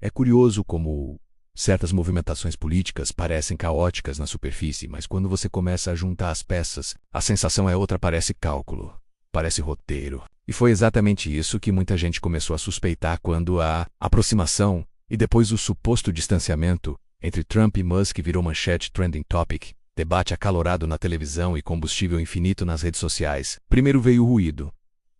É curioso como certas movimentações políticas parecem caóticas na superfície, mas quando você começa a juntar as peças, a sensação é outra, parece cálculo, parece roteiro. E foi exatamente isso que muita gente começou a suspeitar quando a aproximação e depois o suposto distanciamento entre Trump e Musk virou manchete trending topic, debate acalorado na televisão e combustível infinito nas redes sociais. Primeiro veio o ruído,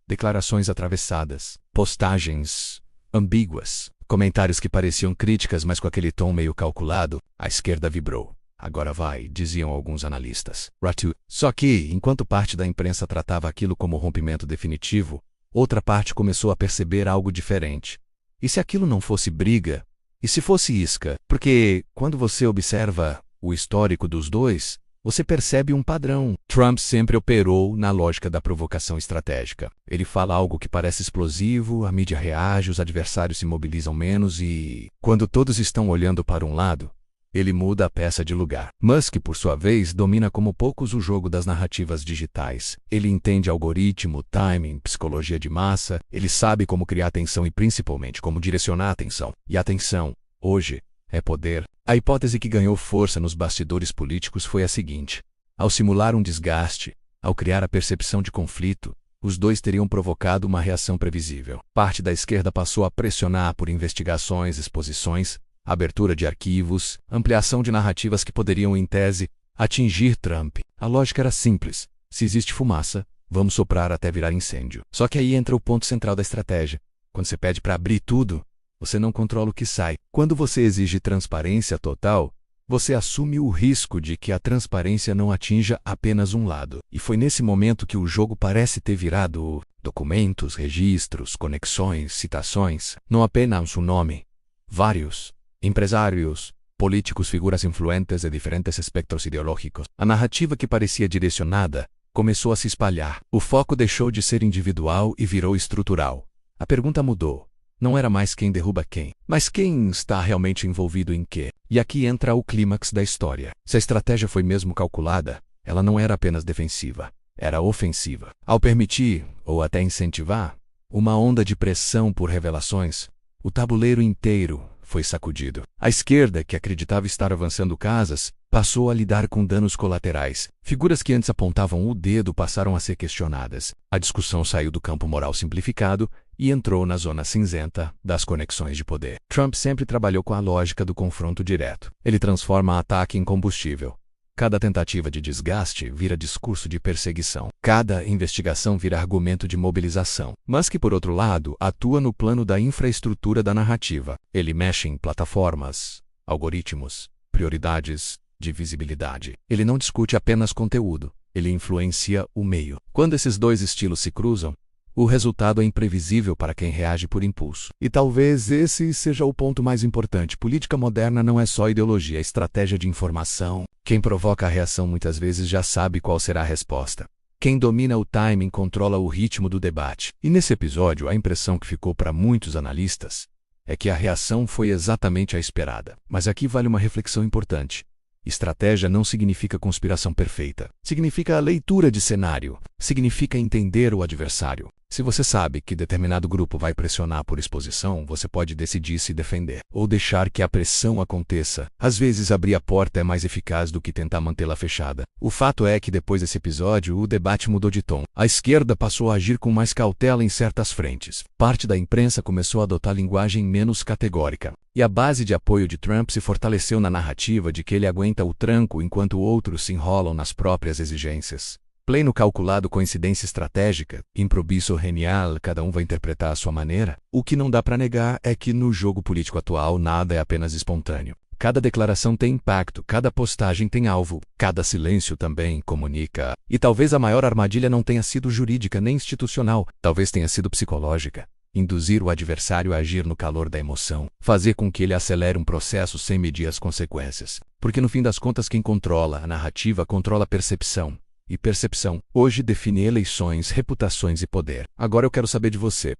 declarações atravessadas, postagens ambíguas, comentários que pareciam críticas, mas com aquele tom meio calculado. A esquerda vibrou. Agora vai, diziam alguns analistas. Ratu. Só que, enquanto parte da imprensa tratava aquilo como rompimento definitivo, outra parte começou a perceber algo diferente. E se aquilo não fosse briga? E se fosse isca? Porque, quando você observa o histórico dos dois, você percebe um padrão. Trump sempre operou na lógica da provocação estratégica. Ele fala algo que parece explosivo, a mídia reage, os adversários se mobilizam menos e, quando todos estão olhando para um lado, ele muda a peça de lugar. Musk, por sua vez, domina como poucos o jogo das narrativas digitais. Ele entende algoritmo, timing, psicologia de massa, ele sabe como criar atenção e principalmente como direcionar a atenção. E a atenção, hoje, é poder. A hipótese que ganhou força nos bastidores políticos foi a seguinte: ao simular um desgaste, ao criar a percepção de conflito, os dois teriam provocado uma reação previsível. Parte da esquerda passou a pressionar por investigações, exposições, abertura de arquivos, ampliação de narrativas que poderiam, em tese, atingir Trump. A lógica era simples: se existe fumaça, vamos soprar até virar incêndio. Só que aí entra o ponto central da estratégia. Quando você pede para abrir tudo, você não controla o que sai. Quando você exige transparência total, você assume o risco de que a transparência não atinja apenas um lado. E foi nesse momento que o jogo parece ter virado documentos, registros, conexões, citações, não apenas um nome. Vários empresários, políticos, figuras influentes de diferentes espectros ideológicos. A narrativa que parecia direcionada começou a se espalhar. O foco deixou de ser individual e virou estrutural. A pergunta mudou. Não era mais quem derruba quem, mas quem está realmente envolvido em quê. E aqui entra o clímax da história. Se a estratégia foi mesmo calculada, ela não era apenas defensiva, era ofensiva. Ao permitir, ou até incentivar, uma onda de pressão por revelações, o tabuleiro inteiro foi sacudido. A esquerda, que acreditava estar avançando casas, passou a lidar com danos colaterais. Figuras que antes apontavam o dedo passaram a ser questionadas. A discussão saiu do campo moral simplificado e entrou na zona cinzenta das conexões de poder. Trump sempre trabalhou com a lógica do confronto direto. Ele transforma ataque em combustível. Cada tentativa de desgaste vira discurso de perseguição. Cada investigação vira argumento de mobilização. Musk, por outro lado, atua no plano da infraestrutura da narrativa. Ele mexe em plataformas, algoritmos, prioridades de visibilidade. Ele não discute apenas conteúdo, ele influencia o meio. Quando esses dois estilos se cruzam, o resultado é imprevisível para quem reage por impulso. E talvez esse seja o ponto mais importante. Política moderna não é só ideologia, é estratégia de informação. Quem provoca a reação muitas vezes já sabe qual será a resposta. Quem domina o timing controla o ritmo do debate. E nesse episódio, a impressão que ficou para muitos analistas é que a reação foi exatamente a esperada. Mas aqui vale uma reflexão importante. Estratégia não significa conspiração perfeita. Significa a leitura de cenário. Significa entender o adversário. Se você sabe que determinado grupo vai pressionar por exposição, você pode decidir se defender ou deixar que a pressão aconteça. Às vezes, abrir a porta é mais eficaz do que tentar mantê-la fechada. O fato é que depois desse episódio, o debate mudou de tom. A esquerda passou a agir com mais cautela em certas frentes. Parte da imprensa começou a adotar linguagem menos categórica. E a base de apoio de Trump se fortaleceu na narrativa de que ele aguenta o tranco enquanto outros se enrolam nas próprias exigências. Pleno calculado, coincidência estratégica, improviso genial, cada um vai interpretar à sua maneira. O que não dá para negar é que no jogo político atual nada é apenas espontâneo. Cada declaração tem impacto, cada postagem tem alvo, cada silêncio também comunica. E talvez a maior armadilha não tenha sido jurídica nem institucional, talvez tenha sido psicológica. Induzir o adversário a agir no calor da emoção, fazer com que ele acelere um processo sem medir as consequências. Porque no fim das contas quem controla a narrativa controla a percepção. E percepção, hoje, define eleições, reputações e poder. Agora eu quero saber de você.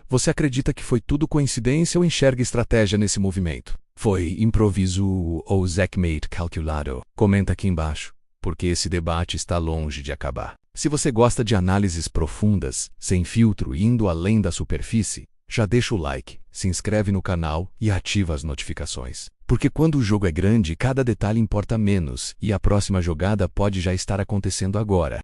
Você acredita que foi tudo coincidência ou enxerga estratégia nesse movimento? Foi improviso ou checkmate calculado? Comenta aqui embaixo, porque esse debate está longe de acabar. Se você gosta de análises profundas, sem filtro e indo além da superfície, Já deixa o like, se inscreve no canal e ativa as notificações. Porque quando o jogo é grande, cada detalhe importa menos e a próxima jogada pode já estar acontecendo agora.